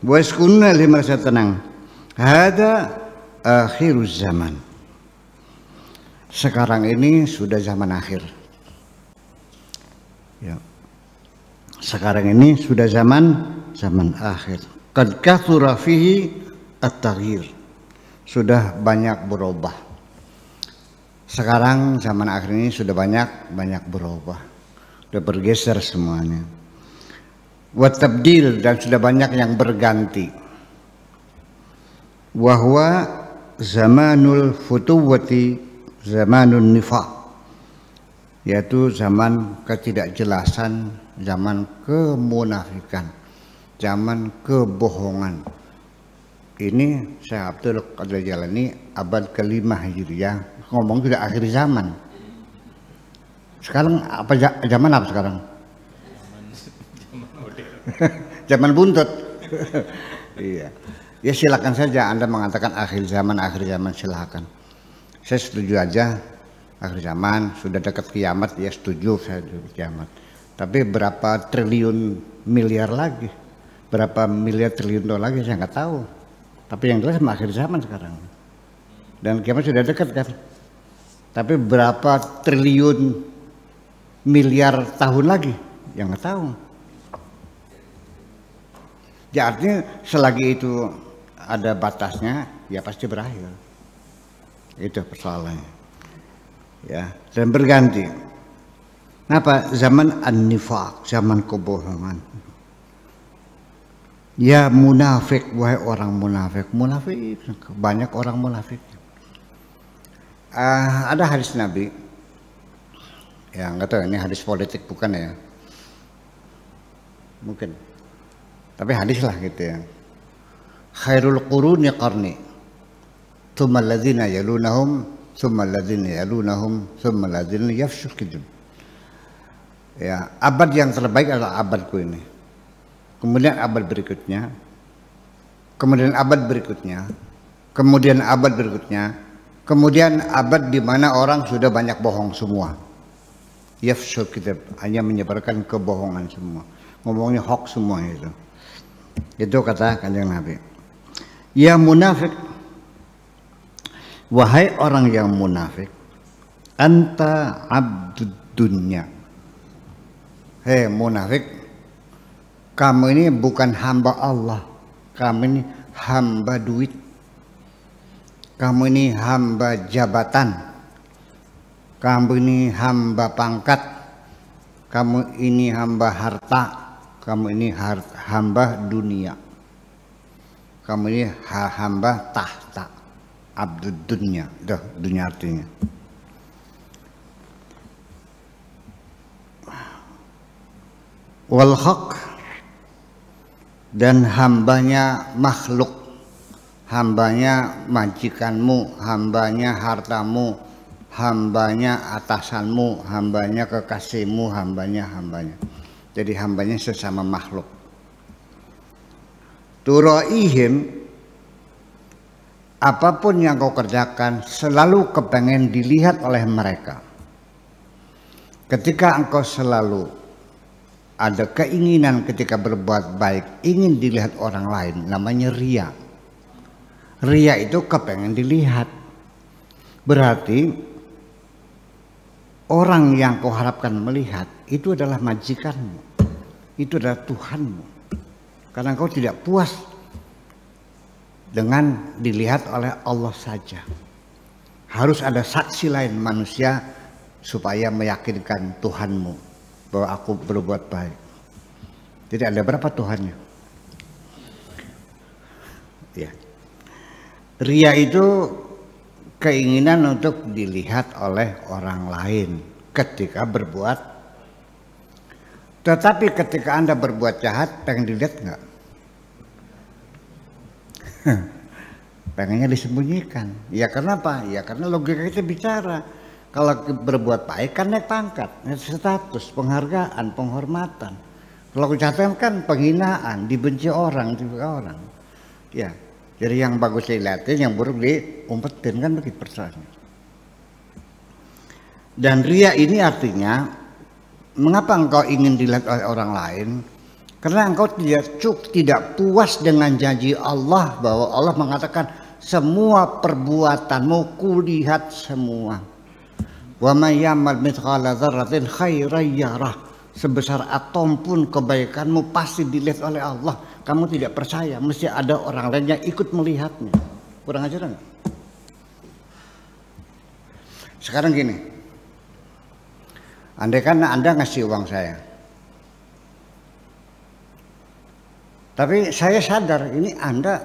Wa yaskununa ilaihi merasa tenang. Hada akhiruz zaman. Sekarang ini sudah zaman akhir. Ya. Sekarang ini sudah zaman akhir. Qad kathura fihi at-taghyir. Sudah banyak berubah. Sekarang zaman akhir ini sudah banyak berubah. Sudah bergeser semuanya. Wa tabdil, dan sudah banyak yang berganti. Wa huwa zamanul futuwati zamanun nifaq, yaitu zaman ketidakjelasan, zaman kemunafikan, zaman kebohongan. Ini Syekh Abdul Qadir Jailani abad ke-5 Hijriah ngomong sudah akhir zaman. Sekarang apa zaman apa sekarang? Zaman buntut. Iya. Ya silakan saja Anda mengatakan akhir zaman silakan. Saya setuju aja akhir zaman, sudah dekat kiamat, ya setuju saya kiamat. Tapi berapa triliun miliar lagi? Berapa miliar triliun dolar lagi saya nggak tahu. Tapi yang jelas akhir zaman sekarang. Dan kiamat sudah dekat kan. Tapi berapa triliun miliar tahun lagi? Yang nggak tahu. Ya artinya selagi itu ada batasnya, ya pasti berakhir. Itu persoalannya. Ya, dan berganti. Kenapa? Zaman an-nifaq, zaman kebohongan. Ya munafik, wahai orang munafik. Munafik, banyak orang munafik. Ada hadis Nabi. Ya nggak tahu ini hadis politik bukan ya? Mungkin. Tapi hadis lah gitu ya. Khairul quruni qarni, thumma alladhina yalunahum, thumma alladhina yalunahum, thumma alladhina yafshuh kidzub. Ya, abad yang terbaik adalah abadku ini. Kemudian abad berikutnya, kemudian abad berikutnya, kemudian abad berikutnya, kemudian abad di mana orang sudah banyak bohong semua. Yafshuh kidzub, hanya menyebarkan kebohongan semua. Ngomongnya hoax semua itu. Itu kata Kanjeng Nabi. Ya munafik, wahai orang yang munafik, anta abdud dunya. Hei munafik, kamu ini bukan hamba Allah, kamu ini hamba duit, kamu ini hamba jabatan, kamu ini hamba pangkat, kamu ini hamba harta, kamu ini hamba dunia, kamu ini hamba tahta, abdud dunya. Itu dunia artinya. Wal haq, dan hambanya makhluk, hambanya majikanmu, hambanya hartamu, hambanya atasanmu, hambanya kekasihmu, hambanya. Jadi hambanya sesama makhluk. Turaihim, apapun yang kau kerjakan selalu kepengen dilihat oleh mereka. Ketika engkau selalu ada keinginan ketika berbuat baik, ingin dilihat orang lain, namanya riya. Riya itu kepengen dilihat. Berarti orang yang kau harapkan melihat itu adalah majikanmu, itu adalah Tuhanmu. Karena kau tidak puas dengan dilihat oleh Allah saja. Harus ada saksi lain manusia supaya meyakinkan Tuhanmu bahwa aku berbuat baik. Jadi ada berapa Tuhannya? Ya. Riya itu keinginan untuk dilihat oleh orang lain ketika berbuat. Tetapi ketika Anda berbuat jahat, pengen dilihat nggak? Pengennya disembunyikan. Ya karena apa? Ya karena logika kita bicara. Kalau berbuat baik kan naik pangkat, naik status, penghargaan, penghormatan. Kalau kejahatan kan penghinaan, dibenci orang, Ya, jadi yang bagus dilihatin, yang buruk diumpetin, kan begitu persoalannya. Dan riya ini artinya, mengapa engkau ingin dilihat oleh orang lain? Karena engkau tidak puas dengan janji Allah bahwa Allah mengatakan semua perbuatanmu kulihat semua. Wa may ya'mal mithqala dzarratin khairan yarah. Sebesar atom pun kebaikanmu pasti dilihat oleh Allah. Kamu tidak percaya, mesti ada orang lain yang ikut melihatnya. Kurang ajar enggak? Sekarang gini. Andai kan Anda ngasih uang saya. Tapi saya sadar ini Anda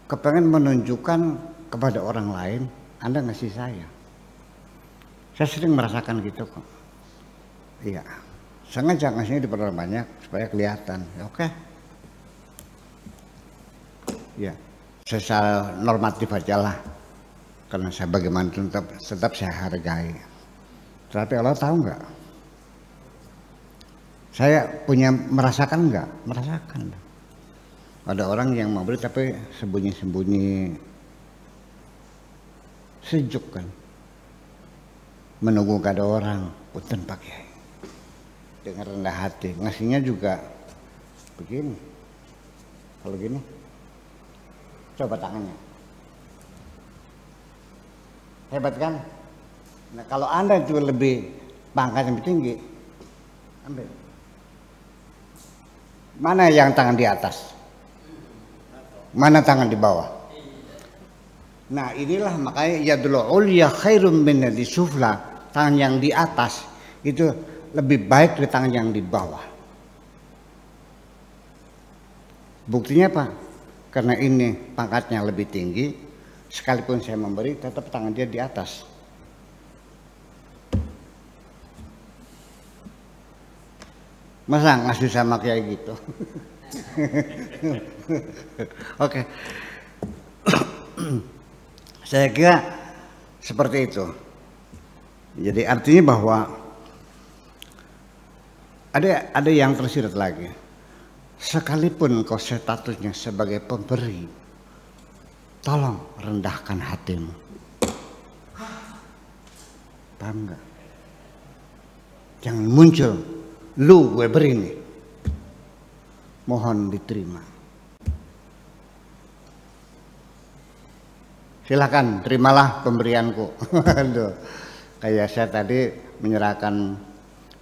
kepengen menunjukkan kepada orang lain Anda ngasih saya. Saya sering merasakan gitu kok. Iya. Sengaja ngasihnya diperbanyak banyak supaya kelihatan. Oke. Ya. Secara normatif aja lah. Karena saya bagaimana tetap saya hargai. Tapi Allah tahu nggak? Saya punya merasakan nggak? Merasakan. Ada orang yang memberi tapi sembunyi-sembunyi, sejuk kan, menunggu ada orang, punten Pak Kiai, dengan rendah hati, ngasihnya juga begini, kalau gini, coba tangannya, hebat kan? Nah kalau Anda juga lebih pangkat lebih tinggi, ambil, mana yang tangan di atas? Mana tangan di bawah? Nah inilah makanya yadul ulya khairum min yadis sufla. Tangan yang di atas itu lebih baik dari tangan yang di bawah. Buktinya apa? Karena ini pangkatnya lebih tinggi, sekalipun saya memberi tetap tangan dia di atas. Masa ngasih sama kayak gitu? Oke. Saya kira seperti itu. Jadi artinya bahwa ada yang tersirat lagi. Sekalipun kau statusnya sebagai pemberi, tolong rendahkan hatimu. Paham nggak? Jangan muncul, lu gue beri nih. Mohon diterima. Silakan terimalah pemberianku. Aduh, kayak saya tadi menyerahkan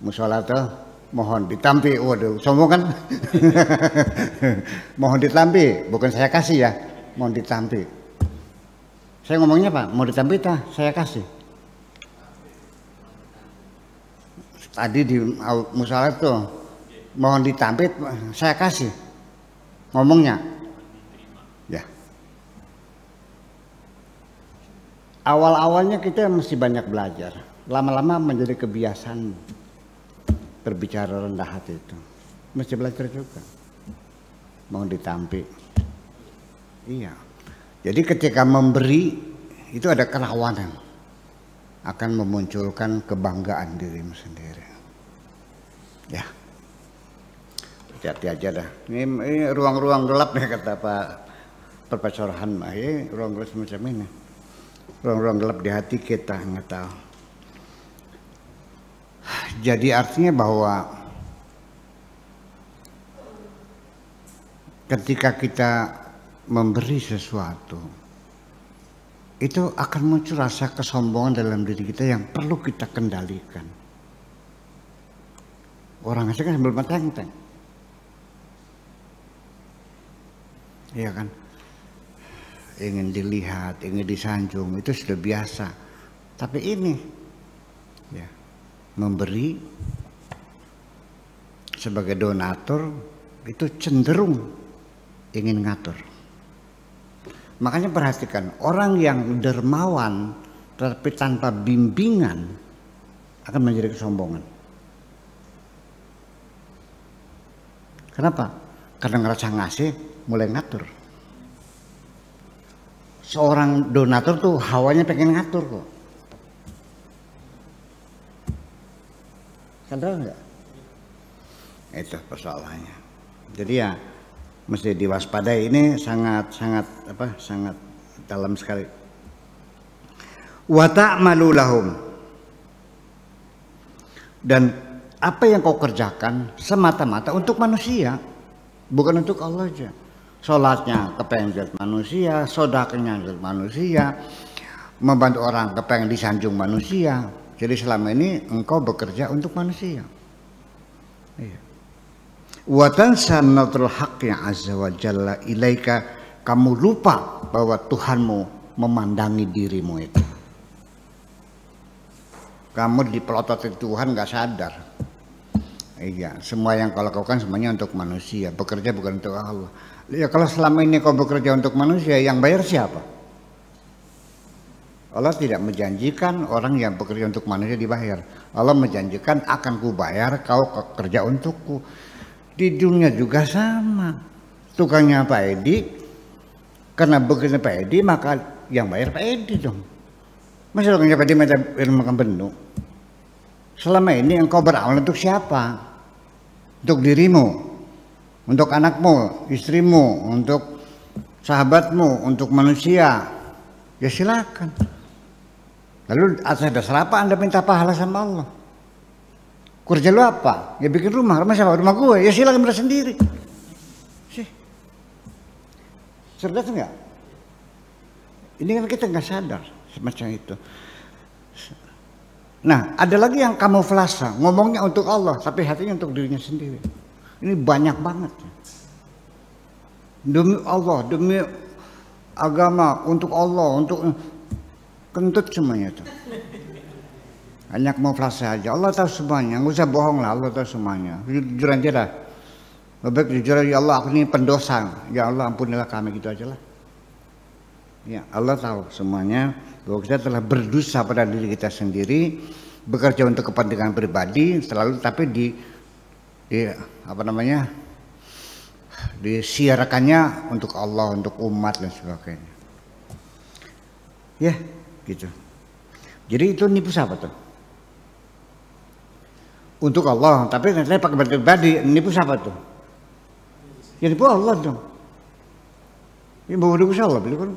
musola tuh, mohon ditampi. Waduh, sombong kan? Mohon ditampi, bukan saya kasih ya. Mohon ditampi. Saya ngomongnya Pak, mau ditampi tah? Saya kasih. Tadi di musola tuh. Mohon ditampit, saya kasih. Ngomongnya, ya. Awal-awalnya kita mesti banyak belajar. Lama-lama menjadi kebiasaan berbicara rendah hati itu. Mesti belajar juga. Mohon ditampit. Iya. Jadi ketika memberi itu ada kerawanan. Akan memunculkan kebanggaan dirimu sendiri. Ya. Hati-hati aja dah. Ini ruang-ruang gelap nih kata Pak Profesor Hanma. Ini ruang gelap semacam ini. Ruang-ruang gelap di hati kita nggak tahu. Jadi artinya bahwa ketika kita memberi sesuatu, itu akan muncul rasa kesombongan dalam diri kita yang perlu kita kendalikan. Orang asing kan sambil meteng-teng. Iya kan, ingin dilihat, ingin disanjung, itu sudah biasa. Tapi ini, ya, memberi sebagai donatur itu cenderung ingin ngatur. Makanya perhatikan, orang yang dermawan tapi tanpa bimbingan akan menjadi kesombongan. Kenapa? Karena ngerasa ngasih mulai ngatur. Seorang donatur tuh hawanya pengen ngatur kok. Sadar nggak? Itu persoalannya. Jadi ya mesti diwaspadai. Ini sangat dalam sekali. Wa ta'malu lahum, dan apa yang kau kerjakan semata-mata untuk manusia, bukan untuk Allah aja. Sholatnya kepengen lihat manusia, sedekahnya lihat manusia, membantu orang kepengen disanjung manusia. Jadi selama ini engkau bekerja untuk manusia. Iya. Wa tansa nadratul haqqi azza wa jalla ilaika, kamu lupa bahwa Tuhanmu memandangi dirimu itu. Kamu dipelototin Tuhan nggak sadar. Iya, semua yang kau lakukan semuanya untuk manusia, bekerja bukan untuk Allah. Ya kalau selama ini kau bekerja untuk manusia, yang bayar siapa? Allah tidak menjanjikan orang yang bekerja untuk manusia dibayar. Allah menjanjikan akan kubayar kau kerja untukku. Di dunia juga sama. Tukangnya Pak Edi, karena bekerja Pak Edi maka yang bayar Pak Edi dong. Masa tukangnya Pak Edi makan benu? Selama ini engkau beramal untuk siapa? Untuk dirimu, untuk anakmu, istrimu, untuk sahabatmu, untuk manusia. Ya silakan. Lalu atas dasar apa Anda minta pahala sama Allah? Kerja lu apa? Ya bikin rumah. Rumah siapa? Rumah gue. Ya silakan beres sendiri. Sih. Cerdas enggak? Ini kan kita nggak sadar semacam itu. Nah, ada lagi yang kamuflase, ngomongnya untuk Allah, tapi hatinya untuk dirinya sendiri. Ini banyak banget. Demi Allah, demi agama, untuk Allah, untuk kentut semuanya itu. Hanya kamuflase aja. Allah tahu semuanya, nggak usah bohong lah. Allah tahu semuanya. Jujur aja lah. Lebih baik jujur aja, ya Allah, aku ini pendosa. Ya Allah, ampunilah kami, gitu aja lah. Ya, Allah tahu semuanya. Bahwa kita telah berdosa pada diri kita sendiri, bekerja untuk kepentingan pribadi selalu, tapi disiarkannya untuk Allah, untuk umat dan sebagainya. Ya, gitu. Jadi itu nipu siapa tuh? Untuk Allah, tapi saya pakai pribadi, nipu siapa tuh? Ya nipu Allah dong. Ini bawa nipu Allah, kan?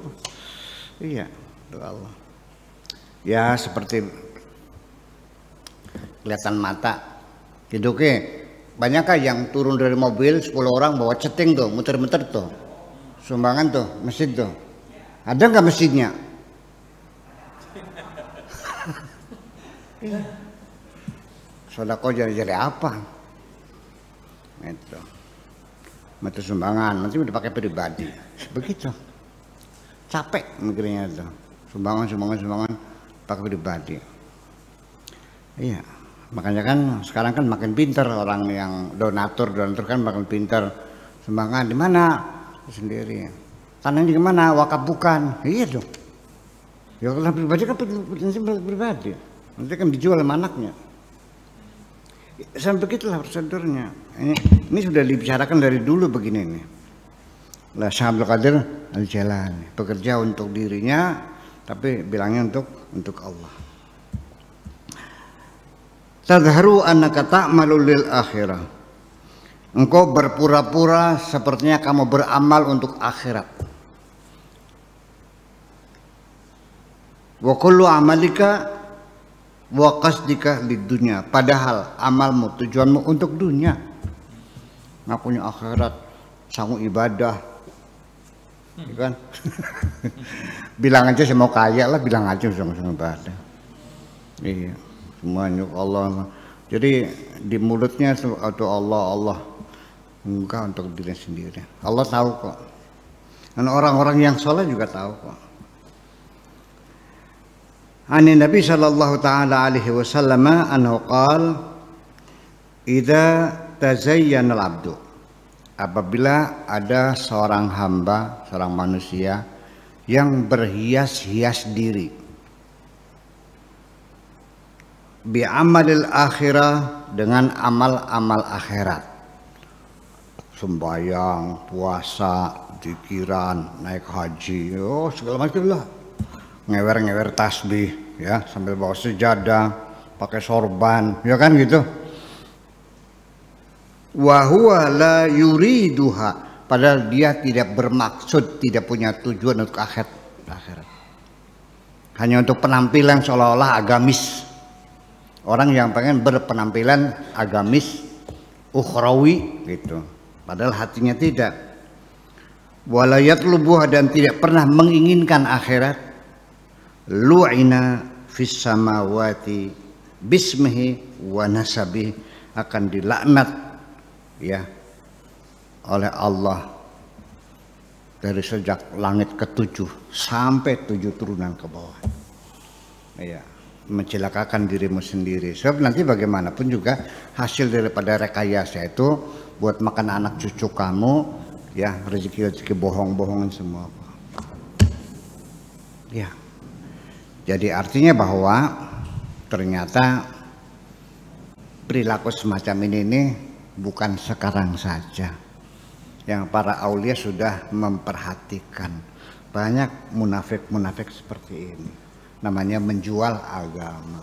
Iya. Allah. Ya seperti kelihatan mata. Hidupnya banyakkah yang turun dari mobil 10 orang bawa ceting tuh, muter-muter tuh, sumbangan tuh, masjid tuh. Ada nggak masjidnya? Sodako jadi apa? Itu, mata sumbangan nanti udah pakai pribadi, begitu. Capek mikirnya tuh. Sumbangan pakai pribadi. Iya, makanya kan sekarang kan makin pintar orang yang donatur kan makin pintar. Sumbangan di mana? Sendiri. Tanahnya di mana? Wakaf bukan? Iya dong. Ya kalau pribadi kan pribadi. Nanti kan dijual sama anaknya. Sampai begitulah prosedurnya. Ini sudah dibicarakan dari dulu begini nih. Lah Syekh Abdul Qadir Al-Jailani bekerja untuk dirinya, tapi bilangnya untuk Allah. Tadharu annaka ta'malu lil akhirah. Engkau berpura-pura sepertinya kamu beramal untuk akhirat. Wa kullu amalika wa qasdika lid dunya. Padahal amalmu, tujuanmu untuk dunia. Ngakunya akhirat, sanggup ibadah. Kan? Bilang aja saya mau kaya lah, bilang aja sama-sama ibadah. Iya, semuanya Allah. Jadi di mulutnya atau Allah, enggak untuk diri sendiri. Allah tahu kok. Dan orang-orang yang soleh juga tahu kok. Ani Nabi sallallahu taala alaihi wasallam anhu qala idza tazayyana al-'abdu, apabila ada seorang hamba, seorang manusia yang berhias-hias diri bi amalil akhirah, dengan amal-amal akhirat, sembahyang, puasa, zikiran, naik haji, segala macam lah, ngewer-ngewer tasbih ya, sambil bawa sejadah, pakai sorban, ya kan gitu. Wa huwa la yuriduha, padahal dia tidak bermaksud, tidak punya tujuan untuk akhirat. Hanya untuk penampilan seolah-olah agamis. Orang yang pengen berpenampilan agamis, ukhrawi gitu. Padahal hatinya tidak. Wala yatlubuha, dan tidak pernah menginginkan akhirat. Lu'ina fis samawati bismihi wa nasabihi, akan dilaknat ya oleh Allah dari sejak langit ke-7 sampai 7 turunan ke bawah. Ya, mencelakakan dirimu sendiri. Sebab nanti bagaimanapun juga hasil daripada rekayasa itu buat makan anak cucu kamu, ya, rezeki-rezeki bohong-bohongan semua. Ya. Jadi artinya bahwa ternyata perilaku semacam ini bukan sekarang saja. Yang para aulia sudah memperhatikan. Banyak munafik-munafik seperti ini. Namanya menjual agama,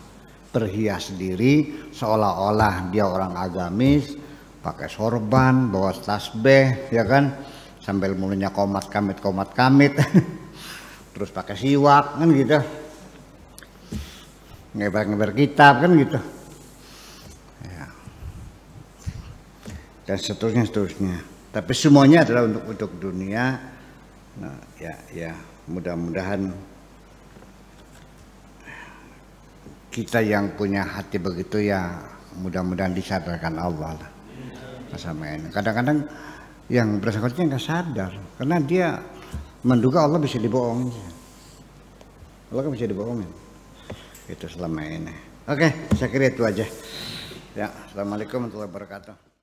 berhias diri seolah-olah dia orang agamis, pakai sorban, bawa tasbih, ya kan, sambil mulutnya komat kamit terus pakai siwak kan gitu, ngebar kitab kan gitu ya. Dan seterusnya. Tapi semuanya adalah untuk dunia. Nah, ya mudah-mudahan kita yang punya hati begitu ya, mudah-mudahan disadarkan Allah lah sama ini. Kadang-kadang yang bersangkutannya nggak sadar karena dia menduga Allah bisa dibohongin. Allah kan bisa dibohongin. Itu selama ini. Oke, saya kira itu aja. Ya, assalamualaikum warahmatullahi wabarakatuh.